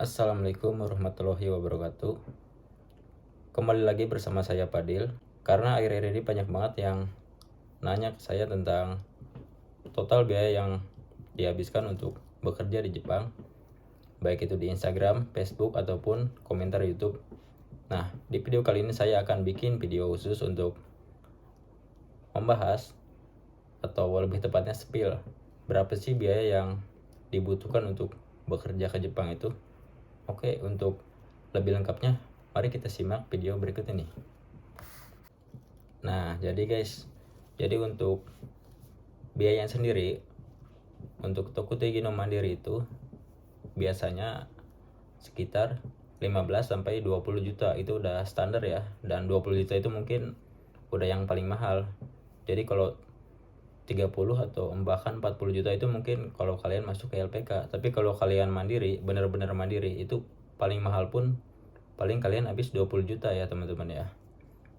Assalamualaikum warahmatullahi wabarakatuh. Kembali lagi bersama saya Padil. Karena akhir-akhir ini banyak banget yang nanya ke saya tentang total biaya yang dihabiskan untuk bekerja di Jepang, baik itu di Instagram, Facebook, ataupun komentar YouTube. Nah, di video kali ini saya akan bikin video khusus untuk membahas, atau lebih tepatnya spill, berapa sih biaya yang dibutuhkan untuk bekerja ke Jepang itu. Oke, untuk lebih lengkapnya, mari kita simak video berikut ini. Nah, jadi guys, untuk biaya sendiri, untuk Tokutegi no Mandiri itu biasanya sekitar 15-20 juta, itu udah standar ya. Dan 20 juta itu mungkin udah yang paling mahal. Jadi kalau 30 atau bahkan 40 juta itu mungkin kalau kalian masuk ke LPK. Tapi kalau kalian mandiri, benar-benar mandiri, itu paling mahal pun paling kalian habis 20 juta ya teman-teman ya.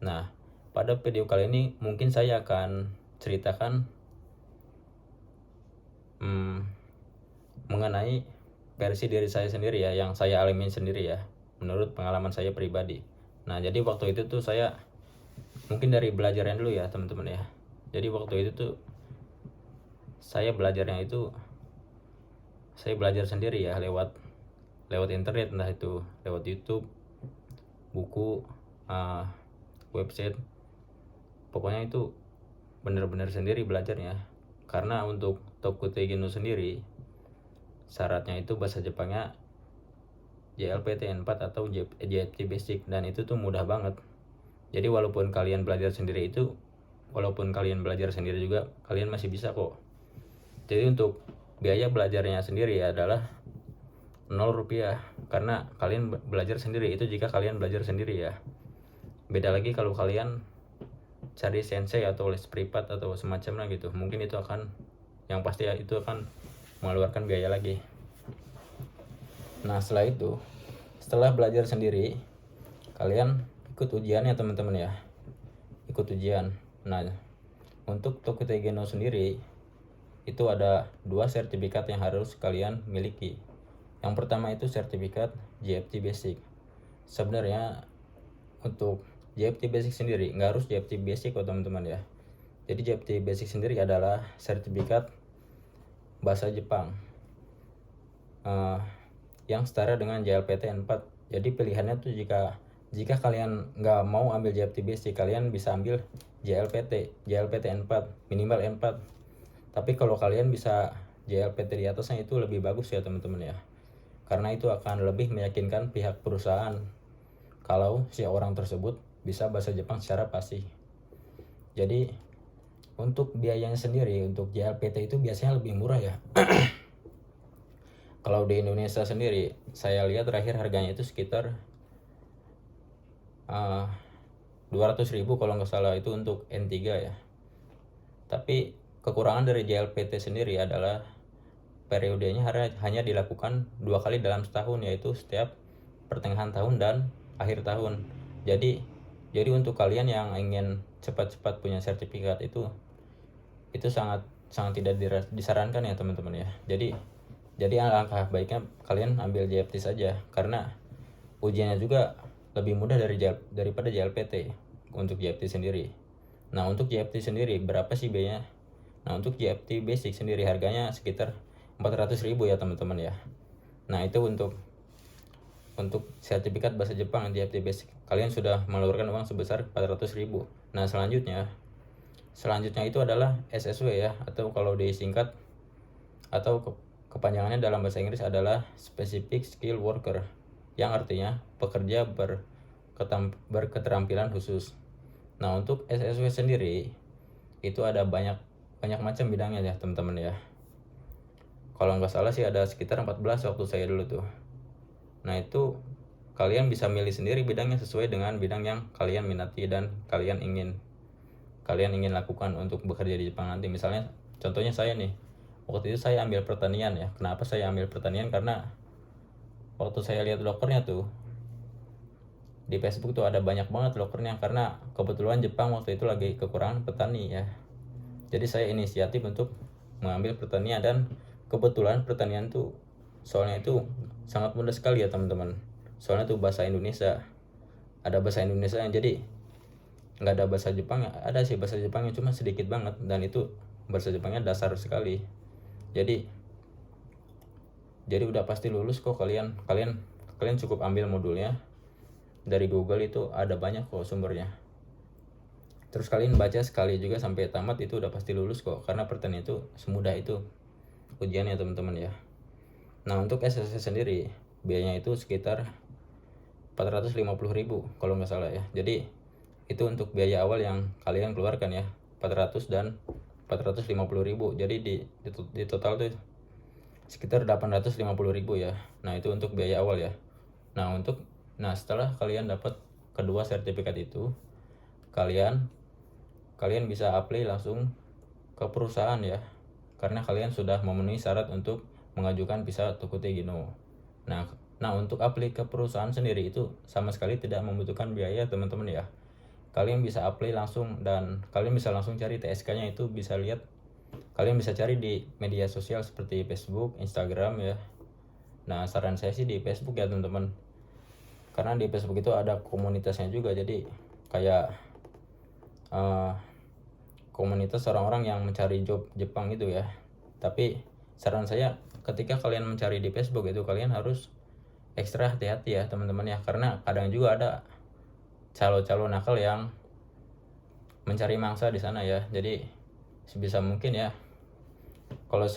Nah, pada video kali ini mungkin saya akan ceritakan mengenai versi diri saya sendiri ya, yang saya alami sendiri ya, menurut pengalaman saya pribadi. Nah, jadi waktu itu tuh saya mungkin dari belajarnya dulu ya teman-teman ya. Jadi waktu itu tuh saya belajarnya itu saya belajar sendiri ya, lewat internet, entah itu lewat YouTube, buku, website. Pokoknya itu benar-benar sendiri belajarnya. Karena untuk Tokutegi no sendiri syaratnya itu bahasa Jepangnya JLPT 4 atau JFT Basic, dan itu tuh mudah banget. Jadi walaupun kalian belajar sendiri juga kalian masih bisa kok. Jadi untuk biaya belajarnya sendiri adalah 0 rupiah, karena kalian belajar sendiri. Itu jika kalian belajar sendiri ya. Beda lagi kalau kalian cari sensei atau les privat atau semacamnya gitu, mungkin itu akan, yang pasti ya, itu akan mengeluarkan biaya lagi. Nah, setelah belajar sendiri, kalian ikut ujiannya teman-teman ya, ikut ujian. Nah, untuk Tokutegi no sendiri itu ada 2 sertifikat yang harus kalian miliki. Yang pertama itu sertifikat JFT Basic. Sebenarnya untuk JFT Basic sendiri nggak harus JFT Basic kok teman-teman ya. Jadi JFT Basic sendiri adalah sertifikat bahasa Jepang yang setara dengan JLPT 4. Jadi pilihannya tuh, jika kalian nggak mau ambil JFT Basic, kalian bisa ambil JLPT 4, minimal 4. Tapi kalau kalian bisa JLPT di atasnya itu lebih bagus ya teman-teman ya, karena itu akan lebih meyakinkan pihak perusahaan kalau si orang tersebut bisa bahasa Jepang secara fasih. Jadi untuk biayanya sendiri, untuk JLPT itu biasanya lebih murah ya. Kalau di Indonesia sendiri, saya lihat terakhir harganya itu sekitar 200.000 kalau nggak salah, itu untuk N3 ya. Tapi kekurangan dari JLPT sendiri adalah periodenya hanya dilakukan 2 kali dalam setahun, yaitu setiap pertengahan tahun dan akhir tahun. Jadi untuk kalian yang ingin cepat-cepat punya sertifikat itu sangat tidak disarankan ya teman-teman ya. Jadi alangkah baiknya kalian ambil JFT saja, karena ujiannya juga lebih mudah daripada JLPT untuk JFT sendiri. Nah, untuk JFT sendiri berapa sih biayanya? Nah, untuk JFT Basic sendiri harganya sekitar 400.000 ya teman-teman ya. Nah, itu untuk sertifikat bahasa Jepang JFT Basic, kalian sudah mengeluarkan uang sebesar 400.000. Nah, selanjutnya itu adalah SSW ya, atau kalau disingkat atau kepanjangannya dalam bahasa Inggris adalah Specific Skill Worker, yang artinya pekerja berketerampilan khusus. Nah, untuk SSW sendiri itu ada banyak macam bidangnya ya teman-teman ya. Kalau nggak salah sih ada sekitar 14 waktu saya dulu tuh. Nah, itu kalian bisa milih sendiri bidangnya sesuai dengan bidang yang kalian minati dan kalian ingin lakukan untuk bekerja di Jepang nanti. Misalnya contohnya saya nih, waktu itu saya ambil pertanian ya. Kenapa saya ambil pertanian? Karena waktu saya lihat lokernya tuh di Facebook tuh ada banyak banget lokernya, karena kebetulan Jepang waktu itu lagi kekurangan petani ya. Jadi saya inisiatif untuk mengambil pertanian, dan kebetulan pertanian tuh soalnya itu sangat mudah sekali ya teman-teman. Soalnya itu bahasa Indonesia, ada bahasa Indonesia yang jadi nggak ada bahasa Jepang. Ada sih bahasa Jepangnya, cuma sedikit banget, dan itu bahasa Jepangnya dasar sekali. Jadi udah pasti lulus kok kalian. Kalian cukup ambil modulnya dari Google, itu ada banyak kok sumbernya. Terus kalian baca sekali juga sampai tamat, itu udah pasti lulus kok, karena pertanian itu semudah itu ujiannya teman-teman ya. Nah untuk SSC sendiri biayanya itu sekitar 450.000 kalau nggak salah ya. Jadi itu untuk biaya awal yang kalian keluarkan ya, 400 dan 450.000. Jadi di total tuh sekitar 850.000 ya. Nah itu untuk biaya awal ya. Nah setelah kalian dapat kedua sertifikat itu, kalian bisa apply langsung ke perusahaan ya, karena kalian sudah memenuhi syarat untuk mengajukan visa Tokute Gino. Nah untuk apply ke perusahaan sendiri itu sama sekali tidak membutuhkan biaya teman-teman ya. Kalian bisa apply langsung, dan kalian bisa langsung cari TSK-nya. Itu bisa lihat, kalian bisa cari di media sosial seperti Facebook, Instagram ya. Nah saran saya sih di Facebook ya teman-teman, karena di Facebook itu ada komunitasnya juga. Jadi kayak komunitas orang-orang yang mencari job Jepang gitu ya. Tapi saran saya, ketika kalian mencari di Facebook itu kalian harus ekstra hati-hati ya teman-teman ya, karena kadang juga ada calo-calo nakal yang mencari mangsa di sana ya. Jadi sebisa mungkin ya, kalau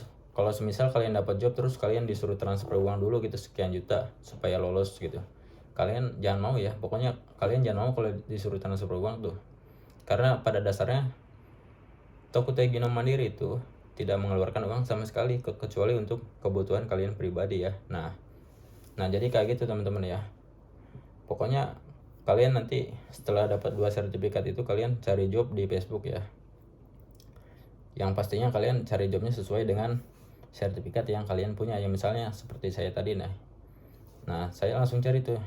semisal kalian dapat job terus kalian disuruh transfer uang dulu gitu sekian juta supaya lolos gitu, kalian jangan mau ya. Pokoknya kalian jangan mau kalau disuruh transfer uang tuh, karena pada dasarnya Tokute Gino Mandiri itu tidak mengeluarkan uang sama sekali kecuali untuk kebutuhan kalian pribadi ya. Nah jadi kayak gitu teman-teman ya. Pokoknya kalian nanti setelah dapat 2 sertifikat itu kalian cari job di Facebook ya. Yang pastinya kalian cari jobnya sesuai dengan sertifikat yang kalian punya ya. Misalnya seperti saya tadi nah saya langsung cari tuh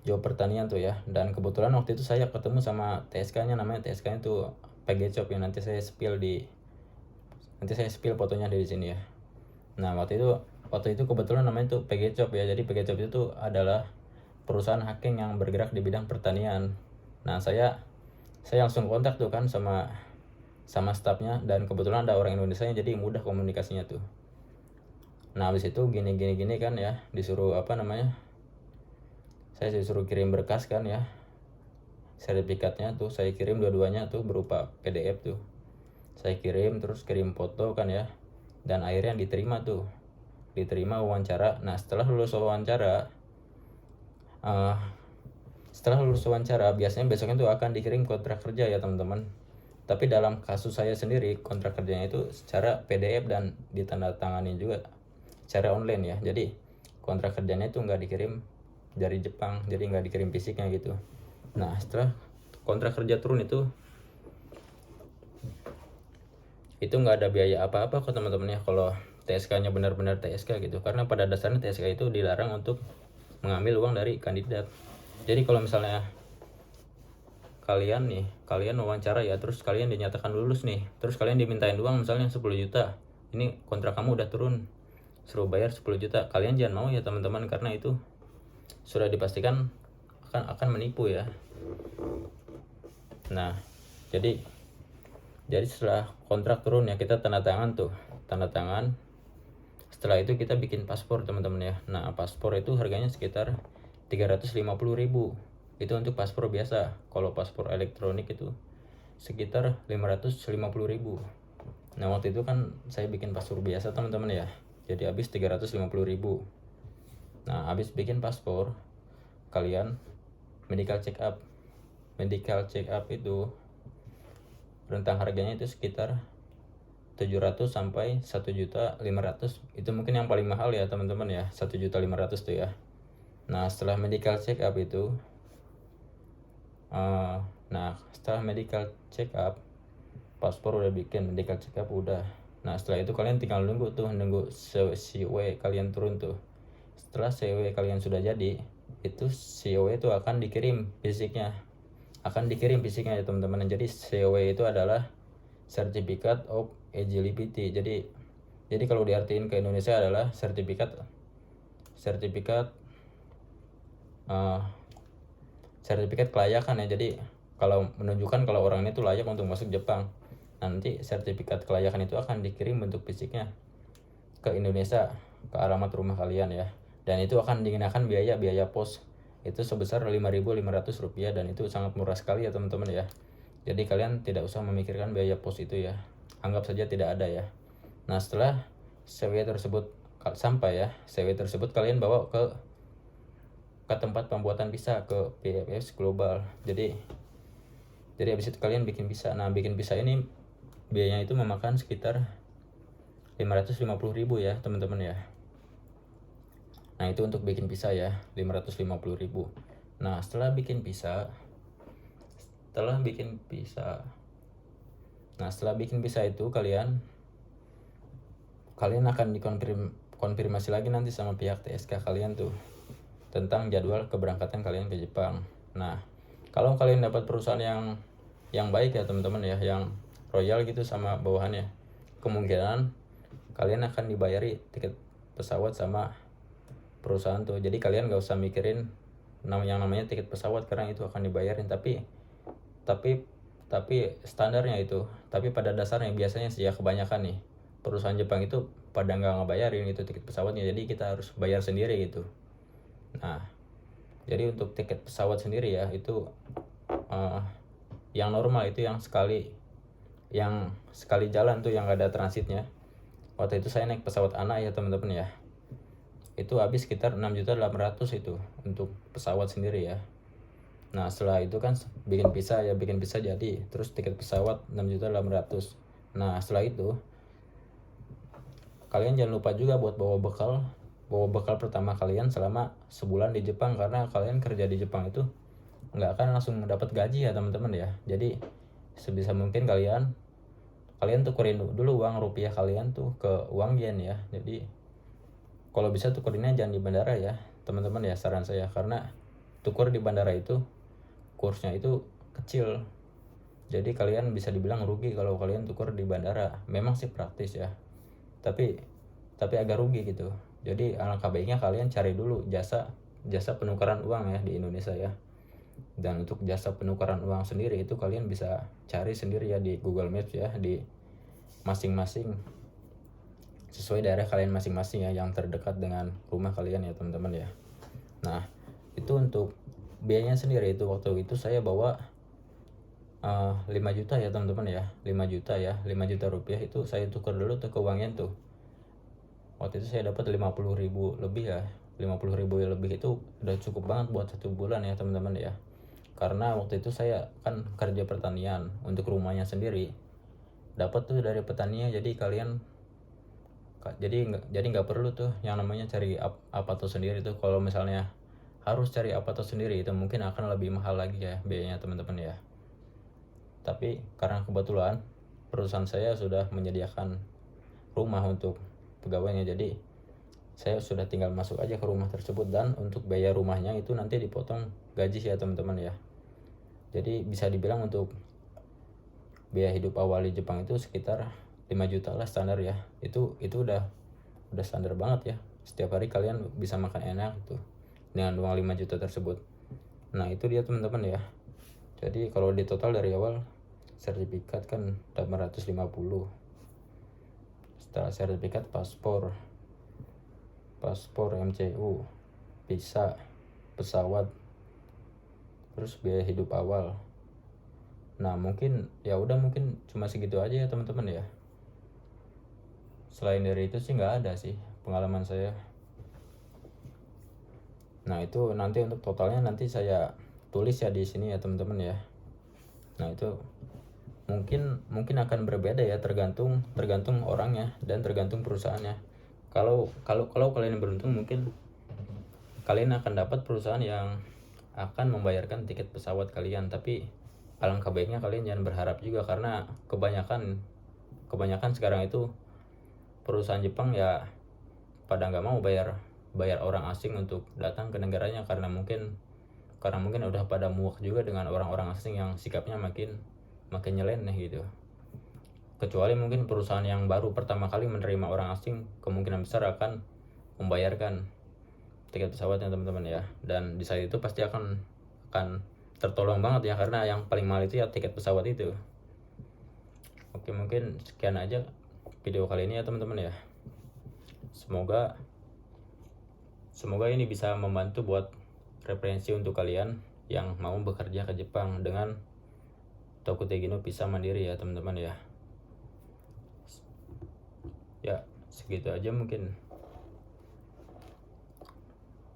job pertanian tuh ya. Dan kebetulan waktu itu saya ketemu sama TSK-nya, namanya TSK-nya tuh PG Job yang nanti saya spill fotonya di sini ya. Nah waktu itu kebetulan namanya tuh PG Job ya. Jadi PG Job itu adalah perusahaan hacking yang bergerak di bidang pertanian. Nah saya langsung kontak tuh kan sama staffnya, dan kebetulan ada orang Indonesia nya, jadi mudah komunikasinya tuh. Nah habis itu gini kan ya, disuruh saya disuruh kirim berkas kan ya, sertifikatnya tuh saya kirim dua-duanya tuh berupa PDF tuh. Saya kirim, terus kirim foto kan ya, dan akhirnya diterima wawancara. Nah setelah lulus wawancara biasanya besoknya tuh akan dikirim kontrak kerja ya teman-teman. Tapi dalam kasus saya sendiri kontrak kerjanya itu secara PDF dan ditandatangani juga secara online ya. Jadi kontrak kerjanya itu nggak dikirim dari Jepang, jadi nggak dikirim fisiknya gitu. Nah setelah kontrak kerja turun itu nggak ada biaya apa-apa kok teman-teman ya, kalau TSK-nya benar-benar TSK gitu. Karena pada dasarnya TSK itu dilarang untuk mengambil uang dari kandidat. Jadi kalau misalnya kalian wawancara ya, terus kalian dinyatakan lulus nih, terus kalian dimintain uang misalnya 10 juta, ini kontrak kamu udah turun, suruh bayar 10 juta, kalian jangan mau ya teman-teman, karena itu sudah dipastikan akan menipu ya. Nah jadi setelah kontrak turun ya, kita tanda tangan. Setelah itu kita bikin paspor teman-teman ya. Nah paspor itu harganya sekitar 350.000, itu untuk paspor biasa. Kalau paspor elektronik itu sekitar 550.000. Nah waktu itu kan saya bikin paspor biasa teman-teman ya, jadi habis 350.000. Nah habis bikin paspor, kalian medical check up itu rentang harganya itu sekitar 700 sampai 1.500.000. Itu mungkin yang paling mahal ya teman-teman ya, 1.500.000 tuh ya. Nah setelah medical check up itu setelah medical check up, paspor udah bikin, medical check up udah. Nah setelah itu kalian tinggal nunggu CW kalian turun tuh. Setelah CW kalian sudah jadi, itu CW itu akan dikirim fisiknya ya teman-teman. Jadi CW itu adalah Certificate of Eligibility. Jadi Jadi kalau diartiin ke Indonesia adalah sertifikat eh, sertifikat kelayakan ya. Jadi kalau menunjukkan kalau orang ini tuh layak untuk masuk Jepang, nanti sertifikat kelayakan itu akan dikirim bentuk fisiknya ke Indonesia, ke alamat rumah kalian ya. Dan itu akan dikenakan biaya pos itu sebesar Rp5.500, dan itu sangat murah sekali ya teman-teman ya. Jadi kalian tidak usah memikirkan biaya pos itu ya, anggap saja tidak ada ya. Nah setelah CW tersebut sampai ya, CW tersebut kalian bawa ke tempat pembuatan visa, ke PFS Global. Jadi habis itu kalian bikin visa. Nah bikin visa ini biayanya itu memakan sekitar 550.000 ya teman-teman ya. Nah itu untuk bikin visa ya, 550.000. Nah setelah bikin visa itu kalian akan konfirmasi lagi nanti sama pihak TSK kalian tuh tentang jadwal keberangkatan kalian ke Jepang. Nah kalau kalian dapat perusahaan yang baik ya teman-teman ya, yang royal gitu sama bawahannya, kemungkinan kalian akan dibayari tiket pesawat sama perusahaan tuh. Jadi kalian gak usah mikirin yang namanya tiket pesawat, karena itu akan dibayarin. Tapi standarnya itu, tapi pada dasarnya biasanya sih ya, kebanyakan nih perusahaan Jepang itu pada nggak ngebayarin itu tiket pesawatnya, jadi kita harus bayar sendiri gitu. Nah jadi untuk tiket pesawat sendiri ya itu yang normal itu yang sekali jalan tuh, yang gak ada transitnya. Waktu itu saya naik pesawat ANA ya teman-teman ya, itu habis sekitar 6.800.000 itu untuk pesawat sendiri ya. Nah setelah itu kan bikin visa jadi, terus tiket pesawat 6.800.000. Nah setelah itu kalian jangan lupa juga buat bawa bekal pertama kalian selama sebulan di Jepang, karena kalian kerja di Jepang itu nggak akan langsung dapat gaji ya teman-teman ya. Jadi sebisa mungkin kalian tukerin dulu uang rupiah kalian tuh ke uang yen ya. Jadi kalau bisa tukerinnya jangan di bandara ya teman-teman ya, saran saya, karena tuker di bandara itu kursnya itu kecil. Jadi kalian bisa dibilang rugi kalau kalian tuker di bandara. Memang sih praktis ya, tapi agak rugi gitu. Jadi alangkah baiknya kalian cari dulu jasa penukaran uang ya di Indonesia ya. Dan untuk jasa penukaran uang sendiri itu kalian bisa cari sendiri ya di Google Maps ya, di masing-masing sesuai daerah kalian masing-masing ya, yang terdekat dengan rumah kalian ya teman-teman ya. Nah itu untuk biayanya sendiri itu, waktu itu saya bawa 5 juta ya teman-teman ya, 5 juta rupiah itu saya tukar dulu tuh ke uang yen tuh. Waktu itu saya dapat 50.000 lebih ya, 50.000 lebih itu udah cukup banget buat 1 bulan ya teman-teman ya. Karena waktu itu saya kan kerja pertanian, untuk rumahnya sendiri dapat tuh dari petaninya. Jadi kalian nggak perlu tuh yang namanya cari apa tuh sendiri tuh. Kalau misalnya harus cari apa tuh sendiri itu mungkin akan lebih mahal lagi ya biayanya teman-teman ya. Tapi karena kebetulan perusahaan saya sudah menyediakan rumah untuk pegawainya, jadi saya sudah tinggal masuk aja ke rumah tersebut, dan untuk biaya rumahnya itu nanti dipotong gaji ya teman-teman ya. Jadi bisa dibilang untuk biaya hidup awal di Jepang itu sekitar 5 juta lah standar ya. Itu udah standar banget ya. Setiap hari kalian bisa makan enak tuh dengan uang 5 juta tersebut. Nah itu dia teman-teman ya. Jadi kalau di total dari awal sertifikat kan 850, setelah sertifikat paspor MCU, visa, pesawat, terus biaya hidup awal. Nah mungkin cuma segitu aja ya teman-teman ya. Selain dari itu sih nggak ada sih pengalaman saya. Nah itu nanti untuk totalnya nanti saya tulis ya di sini ya teman-teman ya. Nah itu mungkin akan berbeda ya, tergantung orangnya dan tergantung perusahaannya. Kalau kalian beruntung, mungkin kalian akan dapat perusahaan yang akan membayarkan tiket pesawat kalian. Tapi alangkah baiknya kalian jangan berharap juga, karena kebanyakan sekarang itu perusahaan Jepang ya pada nggak mau bayar orang asing untuk datang ke negaranya, karena mungkin udah pada muak juga dengan orang-orang asing yang sikapnya makin nyeleneh gitu. kecuali mungkin perusahaan yang baru pertama kali menerima orang asing, kemungkinan besar akan membayarkan tiket pesawatnya teman-teman ya. Dan di saat itu pasti akan tertolong banget ya, karena yang paling mahal itu ya tiket pesawat itu. Oke, mungkin sekian aja video kali ini ya teman-teman ya. Semoga ini bisa membantu buat referensi untuk kalian yang mau bekerja ke Jepang dengan Tokutegino Visa Mandiri ya teman-teman ya. Ya, segitu aja mungkin.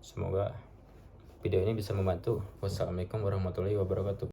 Semoga video ini bisa membantu. Wassalamualaikum warahmatullahi wabarakatuh.